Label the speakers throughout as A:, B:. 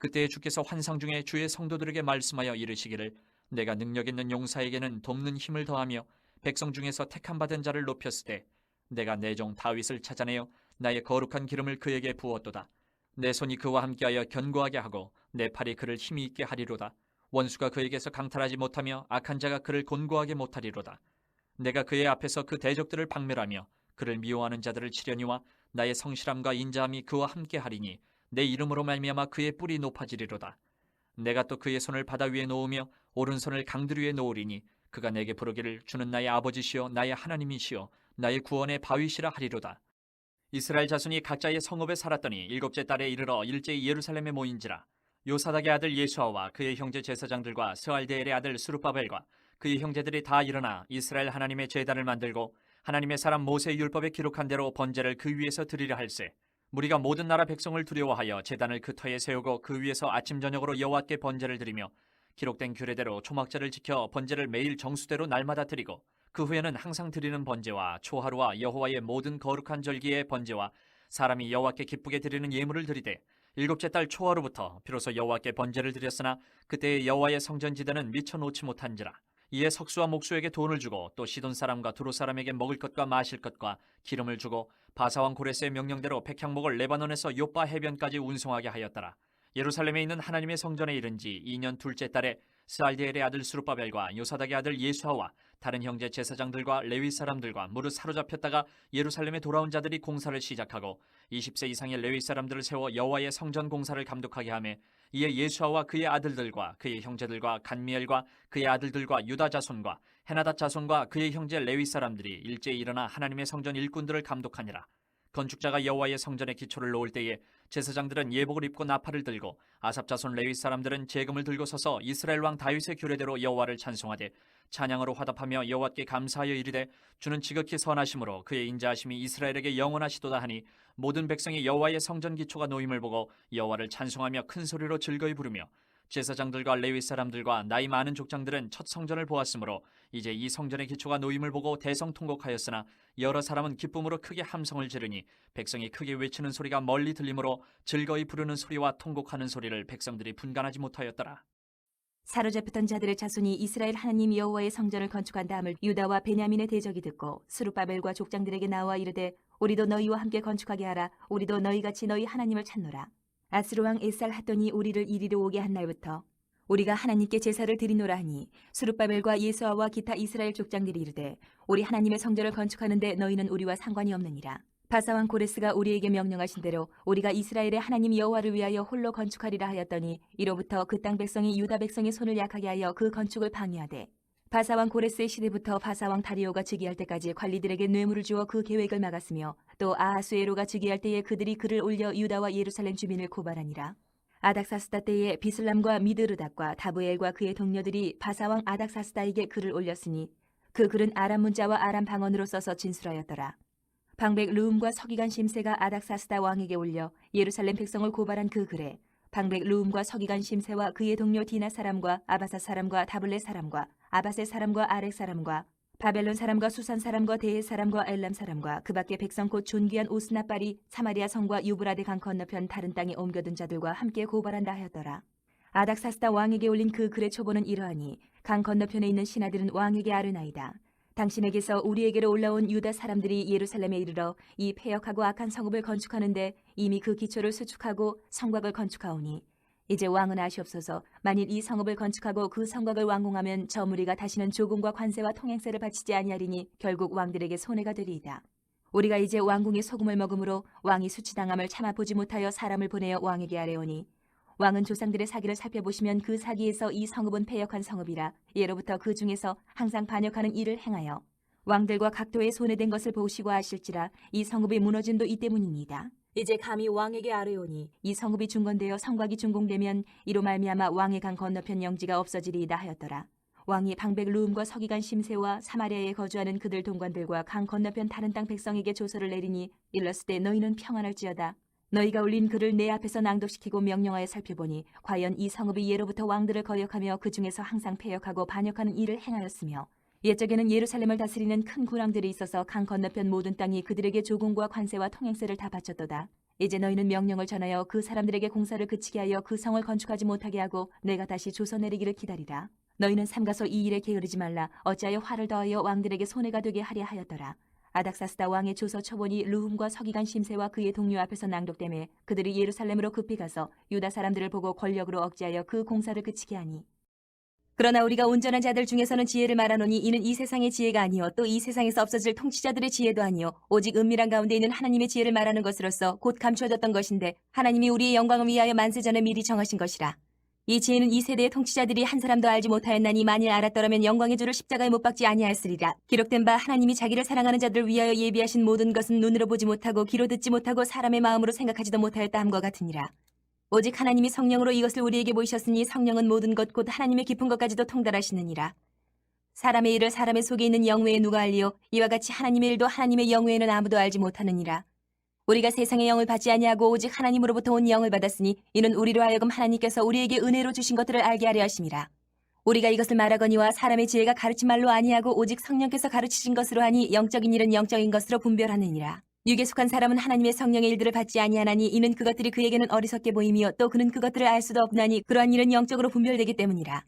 A: 그때에 주께서 환상 중에 주의 성도들에게 말씀하여 이르시기를 내가 능력 있는 용사에게는 돕는 힘을 더하며 백성 중에서 택함 받은 자를 높였으되 내가 내 종 다윗을 찾아내어 나의 거룩한 기름을 그에게 부었도다. 내 손이 그와 함께하여 견고하게 하고 내 팔이 그를 힘이 있게 하리로다. 원수가 그에게서 강탈하지 못하며 악한 자가 그를 곤고하게 못하리로다. 내가 그의 앞에서 그 대적들을 박멸하며 그를 미워하는 자들을 치려니와 나의 성실함과 인자함이 그와 함께하리니 내 이름으로 말미암아 그의 뿔이 높아지리로다. 내가 또 그의 손을 바다 위에 놓으며 오른손을 강들 위에 놓으리니 그가 내게 부르기를 주는 나의 아버지시요 나의 하나님이시요 나의 구원의 바위시라 하리로다. 이스라엘 자손이 각자의 성읍에 살았더니 일곱째 달에 이르러 일제히 예루살렘에 모인지라. 요사닥의 아들 예수아와 그의 형제 제사장들과 스알데엘의 아들 스룹바벨과 그의 형제들이 다 일어나 이스라엘 하나님의 제단을 만들고 하나님의 사람 모세의 율법에 기록한 대로 번제를 그 위에서 드리려 할세. 무리가 모든 나라 백성을 두려워하여 제단을 그 터에 세우고 그 위에서 아침 저녁으로 여호와께 번제를 드리며 기록된 규례대로 초막절을 지켜 번제를 매일 정수대로 날마다 드리고 그 후에는 항상 드리는 번제와 초하루와 여호와의 모든 거룩한 절기의 번제와 사람이 여호와께 기쁘게 드리는 예물을 드리되 일곱째 달 초하루부터 비로소 여호와께 번제를 드렸으나 그때의 여호와의 성전지대는 미쳐 놓지 못한지라. 이에 석수와 목수에게 돈을 주고 또 시돈 사람과 두로 사람에게 먹을 것과 마실 것과 기름을 주고 바사왕 고레스의 명령대로 백향목을 레바논에서 요빠 해변까지 운송하게 하였더라. 예루살렘에 있는 하나님의 성전에 이른 지 2년 둘째 달에 스알디엘의 아들 스룹바벨과 요사닥의 아들 예수아와 다른 형제 제사장들과 레위 사람들과 무릇 사로잡혔다가 예루살렘에 돌아온 자들이 공사를 시작하고 20세 이상의 레위 사람들을 세워 여호와의 성전 공사를 감독하게 하며 이에 예수아와 그의 아들들과 그의 형제들과 간미엘과 그의 아들들과 유다 자손과 헤나닷 자손과 그의 형제 레위 사람들이 일제히 일어나 하나님의 성전 일꾼들을 감독하니라. 건축자가 여호와의 성전에 기초를 놓을 때에 제사장들은 예복을 입고 나팔을 들고 아삽 자손 레위 사람들은 제금을 들고 서서 이스라엘 왕 다윗의 규례대로 여호와를 찬송하되 찬양으로 화답하며 여호와께 감사하여 이르되 주는 지극히 선하심으로 그의 인자하심이 이스라엘에게 영원하시도다 하니 모든 백성이 여호와의 성전 기초가 놓임을 보고 여호와를 찬송하며 큰 소리로 즐거이 부르며 제사장들과 레위 사람들과 나이 많은 족장들은 첫 성전을 보았으므로 이제 이 성전의 기초가 놓임을 보고 대성통곡하였으나 여러 사람은 기쁨으로 크게 함성을 지르니 백성이 크게 외치는 소리가 멀리 들리므로 즐거이 부르는 소리와 통곡하는 소리를 백성들이 분간하지 못하였더라.
B: 사로잡혔던 자들의 자손이 이스라엘 하나님 여호와의 성전을 건축한 다음을 유다와 베냐민의 대적이 듣고 스룹바벨과 족장들에게 나와 이르되 우리도 너희와 함께 건축하게 하라. 우리도 너희같이 너희 하나님을 찾노라. 아스루 왕 에살 핫돈이 우리를 이리로 오게 한 날부터 우리가 하나님께 제사를 드리노라 하니 스룹바벨과 예수아와 기타 이스라엘 족장들이 이르되 우리 하나님의 성전을 건축하는데 너희는 우리와 상관이 없느니라. 바사왕 고레스가 우리에게 명령하신 대로 우리가 이스라엘의 하나님 여호와를 위하여 홀로 건축하리라 하였더니 이로부터 그 땅 백성이 유다 백성의 손을 약하게 하여 그 건축을 방해하되 바사왕 고레스의 시대부터 바사왕 다리오가 즉위할 때까지 관리들에게 뇌물을 주어 그 계획을 막았으며 또 아하수에로가 즉위할 때에 그들이 글을 올려 유다와 예루살렘 주민을 고발하니라. 아닥사스다 때에 비슬람과 미드르닥과 다브엘과 그의 동료들이 바사왕 아닥사스다에게 글을 올렸으니 그 글은 아람 문자와 아람 방언으로 써서 진술하였더라. 방백 르움과 서기관 심세가 아닥사스다 왕에게 올려 예루살렘 백성을 고발한 그 글에 방백 르움과 서기관 심세와 그의 동료 디나 사람과 아바사 사람과 다블레 사람과 아바세 사람과 아렉 사람과 바벨론 사람과 수산 사람과 데헷 사람과 엘람 사람과 그 밖에 백성 곧 존귀한 오스나빨이 사마리아 성과 유브라데 강 건너편 다른 땅에 옮겨둔 자들과 함께 고발한다 하였더라. 아닥사스다 왕에게 올린 그 글의 초보는 이러하니 강 건너편에 있는 신하들은 왕에게 아르나이다. 당신에게서 우리에게로 올라온 유다 사람들이 예루살렘에 이르러 이 패역하고 악한 성읍을 건축하는데 이미 그 기초를 수축하고 성곽을 건축하오니 이제 왕은 아시옵소서. 만일 이 성읍을 건축하고 그 성곽을 완공하면 저 무리가 다시는 조공과 관세와 통행세를 바치지 아니하리니 결국 왕들에게 손해가 되리이다. 우리가 이제 왕궁의 소금을 먹음으로 왕이 수치당함을 참아 보지 못하여 사람을 보내어 왕에게 아뢰오니 왕은 조상들의 사기를 살펴보시면 그 사기에서 이 성읍은 패역한 성읍이라 예로부터 그 중에서 항상 반역하는 일을 행하여 왕들과 각도에 손해된 것을 보시고 아실지라 이 성읍이 무너짐도 이 때문이니이다. 이제 감히 왕에게 아뢰오니 이 성읍이 중건되어 성곽이 준공되면 이로 말미암아 왕의 강 건너편 영지가 없어지리이다 하였더라. 왕이 방백 르움과 서기관 심세와 사마리아에 거주하는 그들 동관들과 강 건너편 다른 땅 백성에게 조서를 내리니 일렀을 때 너희는 평안할지어다. 너희가 올린 글을 내 앞에서 낭독시키고 명령하여 살펴보니 과연 이 성읍이 예로부터 왕들을 거역하며 그 중에서 항상 패역하고 반역하는 일을 행하였으며 옛적에는 예루살렘을 다스리는 큰 군왕들이 있어서 강 건너편 모든 땅이 그들에게 조공과 관세와 통행세를 다 바쳤도다. 이제 너희는 명령을 전하여 그 사람들에게 공사를 그치게 하여 그 성을 건축하지 못하게 하고 내가 다시 조서 내리기를 기다리라. 너희는 삼가서 이 일에 게으르지 말라. 어찌하여 화를 더하여 왕들에게 손해가 되게 하려 하였더라. 아닥사스다 왕의 조서 초본이 르훔과 서기관 심세와 그의 동료 앞에서 낭독되매 그들이 예루살렘으로 급히 가서 유다 사람들을 보고 권력으로 억제하여 그 공사를 그치게 하니. 그러나 우리가 온전한 자들 중에서는 지혜를 말하노니 이는 이 세상의 지혜가 아니요 또 이 세상에서 없어질 통치자들의 지혜도 아니요 오직 은밀한 가운데 있는 하나님의 지혜를 말하는 것으로서 곧 감추어졌던 것인데 하나님이 우리의 영광을 위하여 만세 전에 미리 정하신 것이라. 이 지혜는 이 세대의 통치자들이 한 사람도 알지 못하였나니 만일 알았더라면 영광의 주를 십자가에 못 박지 아니하였으리라. 기록된 바 하나님이 자기를 사랑하는 자들을 위하여 예비하신 모든 것은 눈으로 보지 못하고 귀로 듣지 못하고 사람의 마음으로 생각하지도 못하였다 함과 같으니라. 오직 하나님이 성령으로 이것을 우리에게 보이셨으니 성령은 모든 것 곧 하나님의 깊은 것까지도 통달하시느니라. 사람의 일을 사람의 속에 있는 영 외에 누가 알리요 이와 같이 하나님의 일도 하나님의 영 외에는 아무도 알지 못하느니라. 우리가 세상의 영을 받지 아니하고 오직 하나님으로부터 온 영을 받았으니 이는 우리로 하여금 하나님께서 우리에게 은혜로 주신 것들을 알게 하려 하심이라. 우리가 이것을 말하거니와 사람의 지혜가 가르친 말로 아니하고 오직 성령께서 가르치신 것으로 하니 영적인 일은 영적인 것으로 분별하느니라. 육에 속한 사람은 하나님의 성령의 일들을 받지 아니하나니 이는 그것들이 그에게는 어리석게 보이며 또 그는 그것들을 알 수도 없나니 그러한 일은 영적으로 분별되기 때문이라.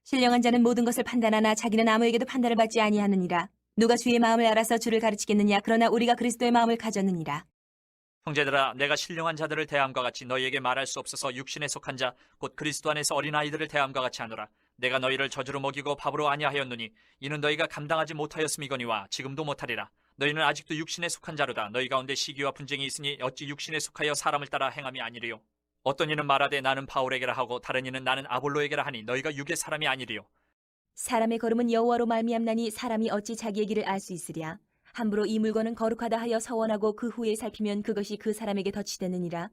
B: 신령한 자는 모든 것을 판단하나 자기는 아무에게도 판단을 받지 아니하느니라. 누가 주의 마음을 알아서 주를 가르치겠느냐. 그러나 우리가 그리스도의 마음을 가졌느니라.
A: 형제들아, 내가 신령한 자들을 대함과 같이 너희에게 말할 수 없어서 육신에 속한 자 곧 그리스도 안에서 어린아이들을 대함과 같이 하노라. 내가 너희를 저주로 먹이고 밥으로 아니하였노니 이는 너희가 감당하지 못하였음이거니와 지금도 못하리라. 너희는 아직도 육신에 속한 자로다. 너희 가운데 시기와 분쟁이 있으니 어찌 육신에 속하여 사람을 따라 행함이 아니리요. 어떤 이는 말하되 나는 바울에게라 하고 다른 이는 나는 아볼로에게라 하니 너희가 육의 사람이 아니리요.
B: 사람의 걸음은 여호와로 말미암나니 사람이 어찌 자기의 길을 알 수 있으랴. 함부로 이 물건은 거룩하다 하여 서원하고 그 후에 살피면 그것이 그 사람에게 덫이 되느니라.